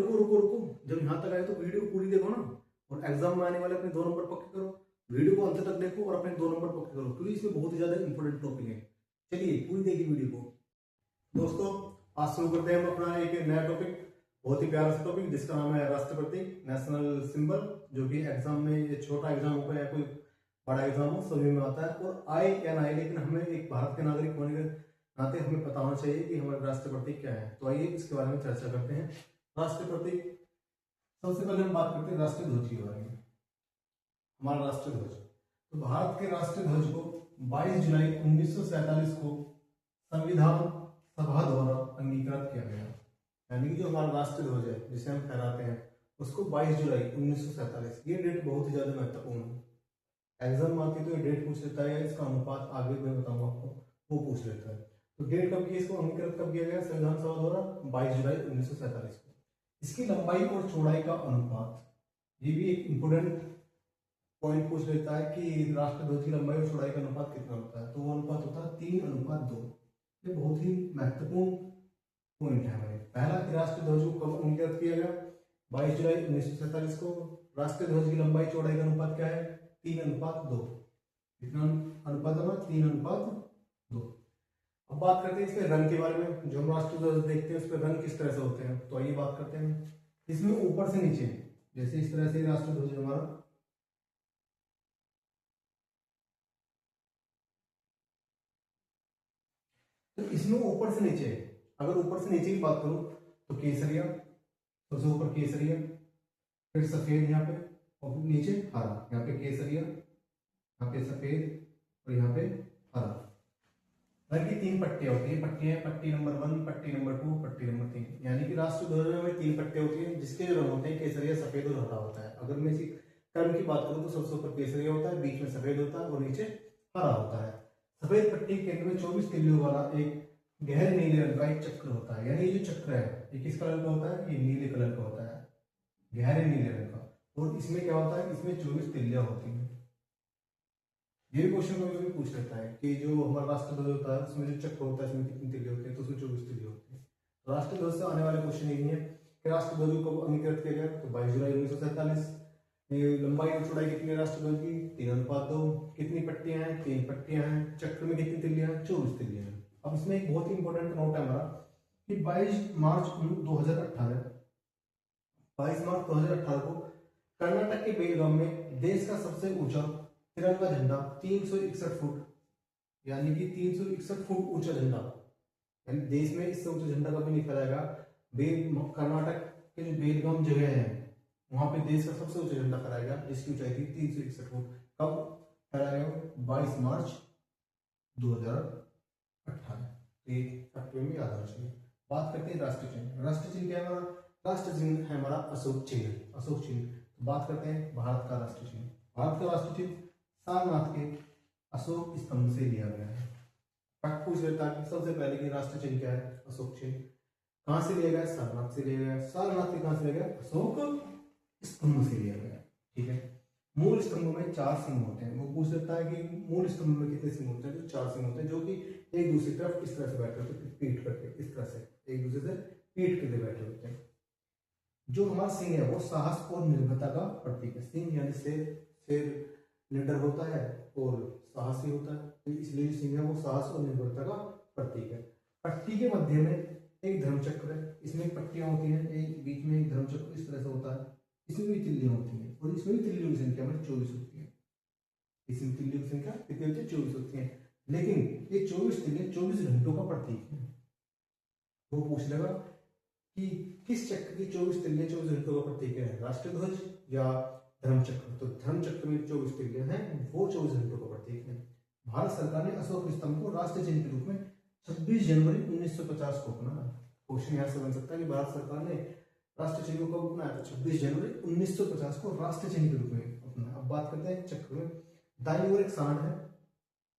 रुको रुको रुको, जब यहाँ तक आए तो वीडियो पूरी देखो ना, और एग्जाम में आने वाले अपने 2 नंबर पक्के करो। वीडियो को अंत तक देखो और अपने 2 नंबर पक्के करो, क्योंकि इसमें बहुत ही ज्यादा इंपॉर्टेंट टॉपिक है। चलिए पूरी देखिए वीडियो को। दोस्तों आज शुरू करते हैं हम अपना एक नया टॉपिक, बहुत ही प्यारा सा टॉपिक जिसका नाम है राष्ट्र प्रतीक, नेशनल सिंबल, जो कि एग्जाम में ये छोटा एग्जाम हो या कोई बड़ा एग्जाम हो सभी में आता है, और आए या ना आए लेकिन हमें एक भारत के नागरिक होने के नाते हमें पता होना चाहिए कि हमारा राष्ट्र प्रतीक क्या है। तो आइए इसके बारे में चर्चा करते हैं। राष्ट्र प्रतीक, सबसे पहले हम बात करते हैं राष्ट्रीय ध्वज के बारे में। हमारा राष्ट्रीय ध्वज, तो भारत के राष्ट्रीय ध्वज को 22 जुलाई 1947 को संविधान सभा द्वारा अंगीकृत किया गया। यानी कि जो हमारा राष्ट्रीय ध्वज है जिसे हम फहराते हैं उसको 22 जुलाई 1947, ये डेट बहुत ही ज्यादा महत्वपूर्ण है। एग्जाम में आती तो ये डेट पूछ लेता है, या इसका अनुपात आगे मैं बताऊंगा आपको, वो पूछ लेता है। तो डेट कब की, इसको अंगीकृत कब किया गया संविधान सभा द्वारा? 22 जुलाई 1947 को। इसकी लंबाई और चौड़ाई का अनुपात, ये भी एक इंपोर्टेंट पॉइंट पूछ लेता है कि राष्ट्र ध्वज की लंबाई और चौड़ाई का अनुपात कितना होता है, तो वो अनुपात होता है 3:2। ये बहुत ही महत्वपूर्ण पॉइंट है हमारे। पहला कि राष्ट्रीय ध्वज को कब अंगीकृत किया गया? 22 जुलाई 1947 को। राष्ट्रीय ध्वज की लंबाई चौड़ाई का अनुपात क्या है? 3:2। कितना अनुपात होगा? 3:2। अब बात करते हैं इसके रंग के बारे में। जो हम राष्ट्रीय ध्वज देखते हैं उस पर रंग किस तरह से होते हैं, तो आइए बात करते हैं। इसमें ऊपर से नीचे, जैसे इस तरह से राष्ट्रीय ध्वज हमारा, तो इसमें ऊपर से नीचे, अगर ऊपर से नीचे की बात करूं तो केसरिया, सबसे ऊपर केसरिया, फिर सफेद यहाँ पे, और नीचे हरा। यहाँ पे केसरिया, यहाँ पे सफेद, और यहाँ पे हरा। रंग की 3 पट्टियां होती है। पट्टियां, पट्टी नंबर 1, पट्टी नंबर 2, पट्टी नंबर 3। यानी कि राष्ट्रीय ध्वज में 3 पट्टियां होती है जिसके जो रंग होते हैं केसरिया, सफेद और हरा होता है। अगर मैं इसी क्रम की बात करूं तो सबसे ऊपर केसरिया होता है, बीच में सफेद होता है और नीचे हरा होता है। सफेद पट्टी के केंद्र में 24 तिल्लियों वाला एक गहरे नीले रंग का एक चक्र होता है। यानी ये जो चक्र है ये किस कलर का होता है? ये नीले कलर का होता है, गहरे नीले रंग का। और इसमें क्या होता है? इसमें 24 तिल्लियां होती हैं। ये क्वेश्चन कभी कभी पूछ लेता है कि जो हमारा राष्ट्र ध्वज होता है उसमें जो चक्र होता है इसमें कितनी तिल्ली होती है, तो उसमें 24 तिल्ली होती है। तो राष्ट्र ध्वज से आने वाले क्वेश्चन यही है कि राष्ट्र ध्वज को अंगीकृत किया गया तो 22 जुलाई 1947। लंबाई और चौड़ाई कितनी है राष्ट्र ध्वज की? 3:2। कितनी पट्टियां हैं? 3 पट्टियां हैं। चक्र में कितनी तिल्लियां हैं? 24 तिल्लियां हैं। अब इसमें एक बहुत ही इंपॉर्टेंट नोट है हमारा कि 22 मार्च 2018 को कर्नाटक के बेलगाम में देश का सबसे ऊंचा तिरंगा झंडा 361 फुट, यानी कि 361 फुट ऊंचा झंडा, यानी देश में इससे ऊंचा झंडा कभी नहीं फहराएगा। कर्नाटक के जो बेलगाम जगह है वहां पे देश का सबसे ऊंचा झंडा फहराएगा जिसकी ऊंचाई थी 361 फुट। कब फहराया? 22 मार्च 2018। तो ये फैक्टर में याद होना चाहिए। बात करते हैं राष्ट्रीय चिन्ह। राष्ट्रीय चिन्ह क्या है हमारा? राष्ट्रीय चिन्ह है हमारा अशोक चिन्ह। अशोक चिन्ह। तो बात करते हैं भारत का राष्ट्रीय चिन्ह। भारत का राष्ट्रीय चिन्ह सारनाथ के अशोक स्तंभ से लिया गया है। फैक्ट पूछ लेता है कि सबसे पहले की राष्ट्रीय चिन्ह क्या है? अशोक चिन्ह। कहां से लिया गया? सारनाथ से लिया गया। सारनाथ के कहां से लिया गया? अशोक स्तंभ से लिया गया। ठीक है। मूल स्तंभ में 4 सिंह होते हैं। वो पूछ लेता है कि मूल स्तंभ में कितने सिंह होते हैं? तो 4 सिंह होते हैं, जो कि एक दूसरी तरफ इस तरह से बैठे होते हैं, पीठ करके इस तरह से एक दूसरे से पीठ करके बैठे होते हैं। जो हमारा सिंह है वो साहस और निर्भयता का प्रतीक है। सिंह यानी शेर निडर होता है और साहसी होता है, तो इसलिए जो सिंह है वो साहस और निर्भरता का प्रतीक है। पट्टी के मध्य में एक धर्मचक्र है। इसमें पट्टियां होती हैं, एक बीच में एक धर्मचक्र इस तरह से होता है। इसमें भी तिल्लियां होती हैं और इसमें भी तिल्लियों की संख्या में 24 होती है। इसमें तिल्लियों की संख्या कितनी होती है? 24 होती है। लेकिन ये 24 तिल्लियां 24 घंटों का प्रतीक है। वो पूछ लेगा कि किस चक्र की 24 तिल्लियां 24 घंटों का प्रतीक है, राष्ट्रीय ध्वज या धर्मचक्र? तो धर्मचक्र में 24 तिल्लियां हैं वो 24 घंटों का प्रतीक है। भारत सरकार ने अशोक स्तंभ को राष्ट्रीय चिन्ह के रूप में 26 जनवरी 1950 को अपनाया। क्वेश्चन यहाँ से बन सकता है कि भारत सरकार ने राष्ट्रीय चिन्ह को कब अपनाया? तो 26 जनवरी 1950 को राष्ट्रीय चिन्ह के रूप में अपनाया। अब बात करते हैं चक्र में। दाईं ओर एक सांड है,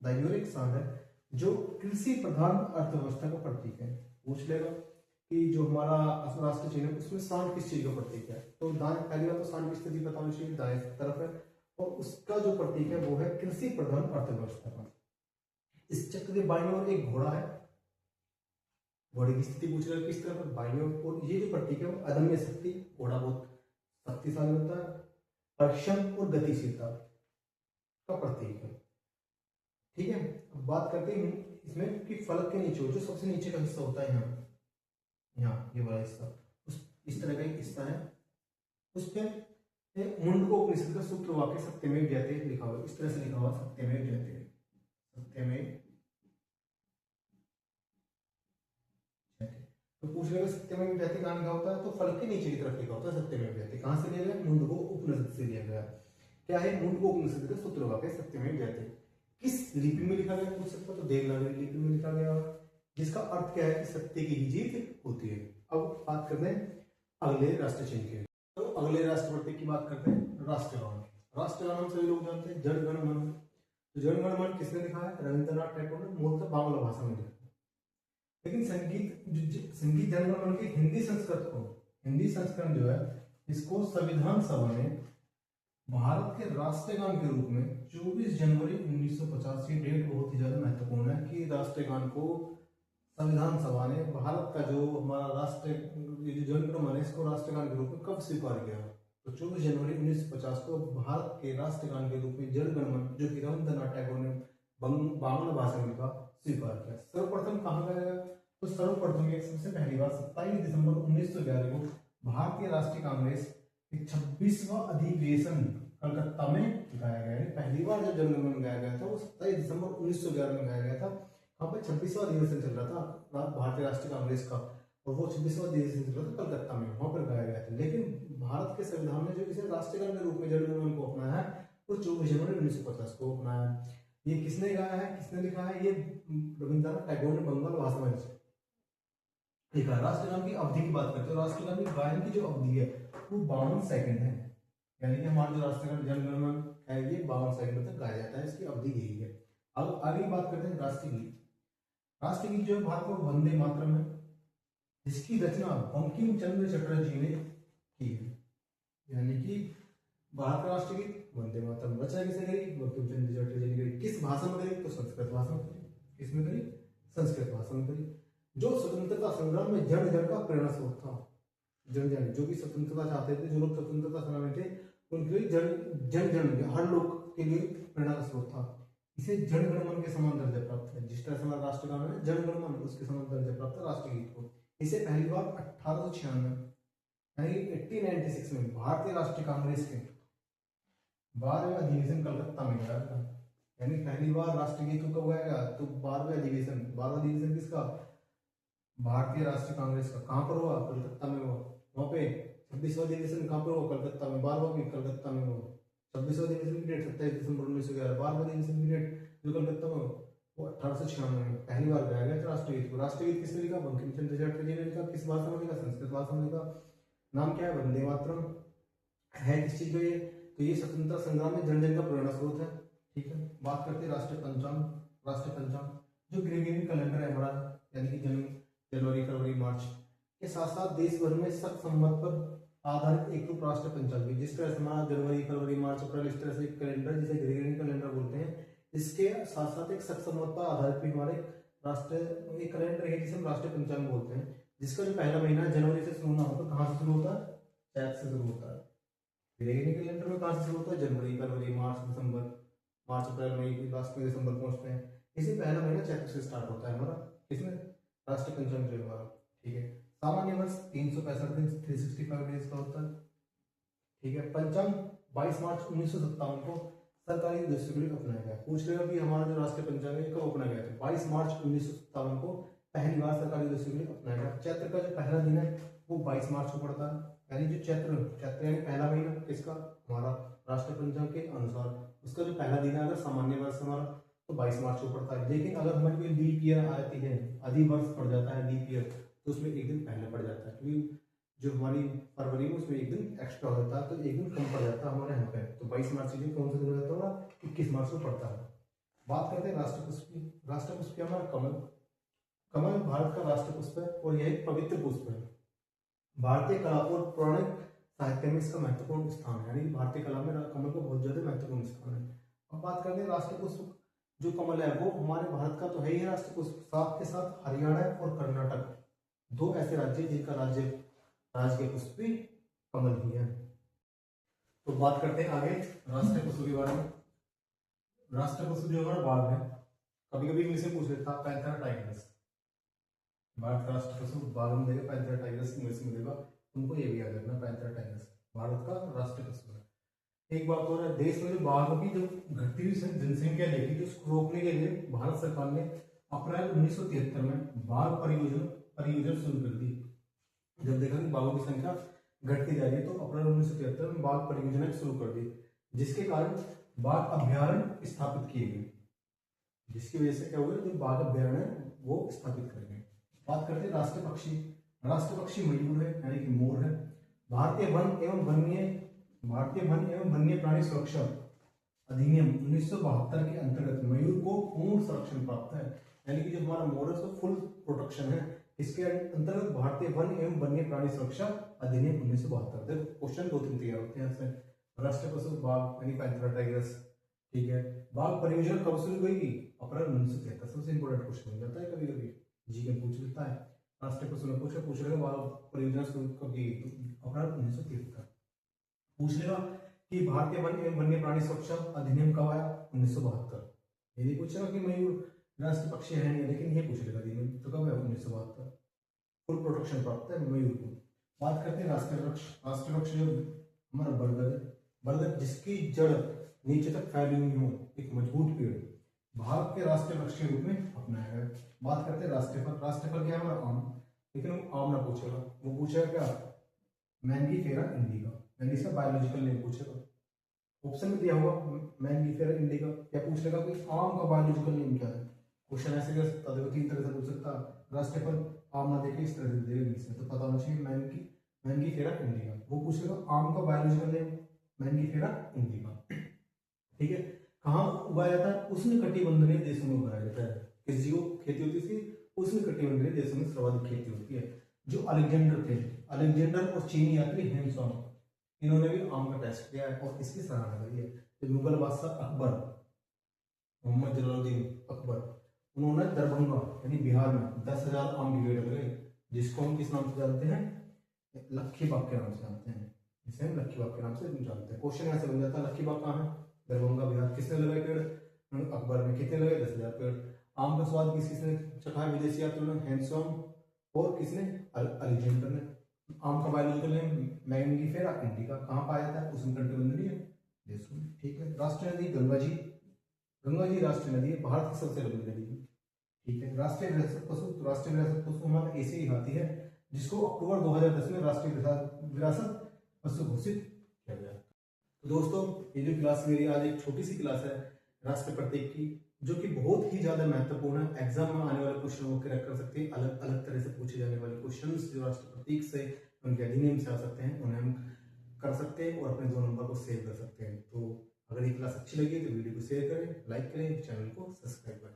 दाईं ओर एक सांड है जो कृषि प्रधान अर्थव्यवस्था का प्रतीक है। पूछ लेगा कि जो हमारा राष्ट्रीय चिन्ह है उसमें सांड किस चीज का प्रतीक है? तो पहली बात तो सांड की स्थिति पता होनी चाहिए, दाएं तरफ है, और उसका जो प्रतीक है वो है कृषि प्रधान अर्थव्यवस्था का। इस चक्र के बाईं ओर एक घोड़ा है घोड़े की स्थिति पूछ रहे हो किस तरह पर, बाइयों ओर। ये जो प्रतीक है वो अदम्य शक्ति, घोड़ा बहुत शक्तिशाली होता है, परिश्रम और गतिशीलता का प्रतीक है। ठीक है, अब बात करते हैं इसमें कि फलक के नीचे जो सबसे नीचे का हिस्सा होता है यहाँ ये वाला हिस्सा, उस इस तरह का एक हिस्सा है, उस पर मुंडको उपनिषद का सूत्र वाक्य सत्यमेव जयते लिखा हुआ, इस तरह से लिखा हुआ सत्यमेव जयते, सत्यमेव। तो पूछ रहे सत्यमेव जयते कहाँ लिखा होता है, तो फलक के नीचे की तरफ लिखा होता है सत्यमेव जयते। कहाँ से लिया गया, मुंडको उपनिषद से लिया गया। क्या है, मुंडको उपनिषद का सूत्र वाक्य सत्यमेव जयते। किस लिपि में लिखा गया पूछ सकता, तो देवनागरी लिपि में लिखा गया, जिसका अर्थ क्या है कि सत्य की ही जीत होती है। अब बात करते हैं अगले राष्ट्र चिन्ह की। तो अगले राष्ट्रपति की बात करते हैं राष्ट्रगान। राष्ट्रगान हम सभी लोग जानते हैं, जन गण मन। तो जन गण मन किसने लिखा है, रविंद्रनाथ टैगोर ने मूलतः बांग्ला भाषा में लिखा। लेकिन संगीत जन गण मन के हिंदी संस्करण जो है, इसको संविधान सभा ने भारत के राष्ट्रगान के रूप में 24 जनवरी 1950, की डेट बहुत ही ज्यादा महत्वपूर्ण है कि राष्ट्रगान को संविधान सभा ने भारत का जो हमारा राष्ट्र जन गण मन है इसको राष्ट्रगान के रूप में कब स्वीकार किया, तो 24 जनवरी 1950 को भारत के राष्ट्रगान के रूप में जन गण मन, जो कि रविंद्रनाथ टैगोर ने बांग्ला भाषा में लिखा, स्वीकार किया। सर्वप्रथम कहाँ गया, तो सर्वप्रथम सबसे पहली बार 27 दिसंबर 1911 को भारतीय राष्ट्रीय कांग्रेस 26वां अधिवेशन कलकत्ता में गाया गया है। पहली बार जब जन गण मन गाया गया था वो 27 दिसंबर 1911 में गाया गया था। वहाँ पर 26वां अधिवेशन चल रहा था भारतीय राष्ट्रीय कांग्रेस का, और वो 26वां अधिवेशन चल रहा था कलकत्ता में, वहां पर गाया गया था। लेकिन भारत के संविधान ने जो इसे राष्ट्रगान के रूप में जन गण मन को अपनाया है वो 24 जनवरी 1950 को अपनाया। ये किसने गाया है, किसने लिखा है, ये रविंद्रनाथ टैगोर ने बंगाल भाषा में लिखा। राष्ट्रगान की अवधि की बात करते हैं, राष्ट्रगान की गायन की जो अवधि है वो 52 सेकंड है, यानी कि हमारा जो राष्ट्रगान जन गण मन है ये 52 सेकंड तक गाया जाता है, इसकी अवधि यही है। अब आगे बात करते हैं राष्ट्रगीत। राष्ट्रगीत जो है भारत में वंदे मातरम है, जिसकी रचना बंकिम चंद्र चटर्जी ने की है। यानी कि भारत का राष्ट्रगीत वंदे मातरम रचना किसने करी, बंकिम चंद्र चटर्जी ने करी। किस भाषा में करी, तो संस्कृत भाषा में करी। किसमें करी, संस्कृत भाषा में करी। जो स्वतंत्रता संग्राम में जन जन का प्रेरणा स्रोत था, जन जन जो भी स्वतंत्रता चाहते थे, जो लोग स्वतंत्रता संग्राम थे, उनके लिए जन जन हर लोग के लिए प्रेरणा का स्रोत था। इसे जन गण मन के समान दर्जा प्राप्त है। जिस तरह से हमारा राष्ट्रगान है जन गण मन, उसके समान दर्जा प्राप्त है राष्ट्रगीत को। इसे पहली बार 1896 यानी 1896 में भारतीय राष्ट्रीय कांग्रेस के 12वें अधिवेशन कलकत्ता में गाया था। यानी पहली बार राष्ट्रगीत कब गाया गया, तो 12वें अधिवेशन। 12वां अधिवेशन किसका, भारतीय राष्ट्रीय कांग्रेस का। कहाँ पर हुआ, कलकत्ता में हुआ। वहां पे 26वां अधिवेशन कहाँ पर हुआ, कलकत्ता में। 12वां भी कलकत्ता में हुआ। 26वां अधिवेशन की डेट 27 दिसंबर 1911। 12वां अधिवेशन की डेट जो कलकत्ता में वो 1896 में पहली बार गाया गया था राष्ट्रगीत को। राष्ट्रगीत किसने लिखा, बंकिम चंद्र चटर्जी ने लिखा। किस भाषा में लिखा, संस्कृत भाषा में लिखा। नाम क्या है, वंदे मातरम है। किस चीज का ये, तो ये स्वतंत्रता संग्राम में जन जन का प्रेरणा स्रोत है। ठीक है, बात करते हैं राष्ट्रीय पंचांग। राष्ट्रीय पंचांग जो ग्रेगोरियन कैलेंडर है हमारा, यानी कि जनवरी फरवरी मार्च के साथ साथ देश भर में सख्त संमत पर आधारित एक रूप राष्ट्रीय पंचांग भी, जिस तरह से हमारा जनवरी फरवरी मार्च अप्रैल इस तरह से एक कैलेंडर जिसे ग्रेगोरियन कैलेंडर बोलते हैं, इसके साथ साथ एक सख्त संमत पर आधारित भी हमारे राष्ट्रीय एक कैलेंडर है जिसे हम राष्ट्रीय पंचांग बोलते हैं, जिसका जो पहला महीना जनवरी से शुरू ना होता, कहाँ से शुरू होता है, चैत से शुरू होता है। ग्रेगोरियन कैलेंडर में कहाँ से शुरू होता है, जनवरी फरवरी मार्च दिसंबर, मार्च अप्रैल मई लास्ट में दिसंबर पहुंचते हैं। इसे पहला महीना चैत्र से स्टार्ट होता है हमारा, इसमें राष्ट्रीय पंचांग जो हमारा। ठीक है, सामान्य वर्ष 365 दिन 365 डेज का होता है। ठीक है, पंचांग 22 मार्च 1957 को सरकारी उद्देश्य के लिए अपनाया गया। पूछ रहे हो कि हमारा जो राष्ट्रीय पंचांग है कब अपनाया गया था, 22 मार्च 1957 को पहली बार सरकारी उद्देश्य के लिए अपनाया गया। चैत्र का जो पहला दिन है वो 22 मार्च को पड़ता है, यानी जो चैत्र यानी पहला महीना किसका, हमारा राष्ट्रीय पंचांग के अनुसार उसका जो पहला दिन है अगर सामान्य वर्ष हमारा तो 22 मार्च को पड़ता है। लेकिन अगर हमारी कोई लीप ईयर आती है, अधि वर्ष पड़ जाता है लीप ईयर, तो उसमें एक दिन पहले पड़ जाता है, क्योंकि जो हमारी फरवरी में उसमें एक दिन एक्स्ट्रा होता है, तो एक दिन कम पड़ जाता है हमारे यहाँ पे। तो 22 मार्च से कौन सा दिन हो जाता है, 21 मार्च को पड़ता है। बात करते हैं राष्ट्रपुष्प की। राष्ट्रपुष्प हमारा कमल। कमल भारत का राष्ट्र पुष्प है और यह एक पवित्र पुष्प है। भारतीय कला और पौराणिक साहित्य में इसका महत्वपूर्ण स्थान है, यानी भारतीय कला में कमल का बहुत ज्यादा महत्वपूर्ण स्थान है। अब बात करते हैं राष्ट्र पुष्प जो कमल है वो हमारे भारत का तो है ही राष्ट्र पुष्प, साथ के साथ हरियाणा और कर्नाटक दो ऐसे राज्य जिनका राजकीय पुष्प भी कमल ही है। तो बात करते हैं आगे राष्ट्रीय पशु के बारे में। राष्ट्रीय पशु जो हमारा बाघ है, कभी कभी इंग्लिश में पूछ लेता पैंथर टाइगर्स। भारत का राष्ट्रीय पशु बाघ में देगा, पैंथर टाइगर्स इंग्लिश में देगा, उनको ये भी याद रखना, पैंथर टाइगर्स भारत का राष्ट्रीय पशु है। एक बात और है, देश में जो बाघों की जो घटती हुई जनसंख्या देखी थी, उसको रोकने के लिए भारत सरकार ने अप्रैल 1973 में बाघ परियोजना शुरू कर दी। जब देखा कि बाघों की संख्या घटती जा रही है, तो अप्रैल 1973 में बाघ परियोजना शुरू कर दी, जिसके कारण बाघ अभ्यारण्य स्थापित किए गए, जिसकी वजह से क्या हुआ, जो बाघ अभ्यारण्य है वो स्थापित कर गए। बात करते हैं राष्ट्रीय पक्षी। राष्ट्रीय पक्षी मयूर है, यानी कि मोर है। भारतीय वन एवं वन्य प्राणी सुरक्षा अधिनियम 1972 के अंतर्गत मयूर को पूर्ण संरक्षण प्राप्त है, यानी कि जो हमारा मोर है उसको फुल प्रोटेक्शन है। इसके अंतर्गत भारतीय वन एवं वन्य प्राणी सुरक्षा अधिनियम 1972। देखो क्वेश्चन 2-3 तैयार होते हैं इससे। राष्ट्रीय पशु बाघ यानी पैंथेरा टाइगर्स, ठीक है। बाघ परियोजना कब शुरू हुई? अप्रैल 1973। सबसे इंपॉर्टेंट क्वेश्चन हो जाता है कभी कभी, जी के पूछ लेता है। राष्ट्रीय पशु में पूछ लेगा बाघ परियोजना शुरू कब की गई, तो अप्रैल 1973। पूछ लेगा कि भारतीय वन एवं वन्य प्राणी सुरक्षा अधिनियम कब आया? 1972। ये नहीं पूछेगा कि मयूर राष्ट्रीय पक्षी है नहीं, लेकिन ये पूछ लेगा अधिनियम तो कब है? 1972। फुल प्रोटेक्शन प्राप्त है मयूर को। बात करते हैं राष्ट्रीय वृक्ष। राष्ट्रीय वृक्ष जो हमारा बरगद है, बरगद जिसकी जड़ नीचे तक फैली हुई हो, एक मजबूत पेड़, भारत के राष्ट्रीय वृक्ष के रूप में अपनाया गया। बात करते हैं राष्ट्रीय फल। राष्ट्रीय फल क्या है हमारा? आम। लेकिन वो आम ना पूछेगा, वो पूछेगा क्या? मैंगीफेरा इंडिका, यानी इसका बायोलॉजिकल नेम पूछेगा। ऑप्शन में दिया होगा मैंगीफेरा इंडिका, क्या पूछ लेगा कि आम का बायोलॉजिकल नेम क्या है? क्वेश्चन ऐसे कर सकता है, देखो 3 तरह से पूछ सकता है। राष्ट्रीय फल आम ना देखे इस तरह से देगा इंग्लिश में, तो पता होना चाहिए मैंगीफेरा इंडिका। वो पूछेगा आम का बायोलॉजिकल नेम मैंगीफेरा इंडिका, ठीक है। कहाँ उगाया जाता है? उष्णकटिबंधीय देशों में उगाया जाता है। किस जीव खेती होती थी? उष्णकटिबंधीय देशों में सर्वाधिक खेती होती है। जो अलेक्जेंडर और चीनी यात्री हेनसॉन्ग, इन्होंने भी आम का टेस्ट किया है और इसकी सराहना करी है। तो मुगल बादशाह अकबर, मोहम्मद जलालुद्दीन अकबर, उन्होंने दरभंगा यानी बिहार में 10,000 आम की पेड़ लगाए, जिसको हम किस नाम से जानते हैं? लक्खी बाग के नाम से जानते हैं, जिसे हम लक्खी बाग के नाम से जानते हैं। क्वेश्चन ऐसे बन जाता है, लक्खी बाग कहाँ है? दरभंगा बिहार। किसने लगाए पेड़? अकबर ने। कितने लगाए? 10,000 पेड़। आम का स्वाद किसने चखा है? विदेशी यात्रियों ने, हेनसॉन्ग, और किसने? अलेक्जेंडर ने। आम का बायोलॉजिकल नेम मैंगीफेरा इंडिका। कहाँ पाया था? उष्णकटिबंधीय देशों में, ठीक है। राष्ट्रीय नदी गंगा जी। गंगा जी राष्ट्रीय नदी है, भारत की सबसे लंबी नदी है, ठीक है। राष्ट्रीय विरासत पशु, तो राष्ट्रीय विरासत पशु हमारा एशियाई हाथी है, जिसको अक्टूबर 2010 में राष्ट्रीय विरासत पशु घोषित किया गया। तो दोस्तों ये जो क्लास मेरी आज एक छोटी सी क्लास है राष्ट्र प्रतीक की, जो कि बहुत ही ज्यादा महत्वपूर्ण है। एग्जाम में आने वाले क्वेश्चन को क्रैक कर सकते हैं। अलग अलग तरह से पूछे जाने वाले क्वेश्चन जो राष्ट्र प्रतीक से, उनके अधिनियम से आ सकते हैं, उन्हें हम कर सकते हैं और अपने 2 नंबर को सेव कर सकते हैं। तो अगर ये क्लास अच्छी लगी तो वीडियो को शेयर करें, लाइक करें, चैनल को सब्सक्राइब करें।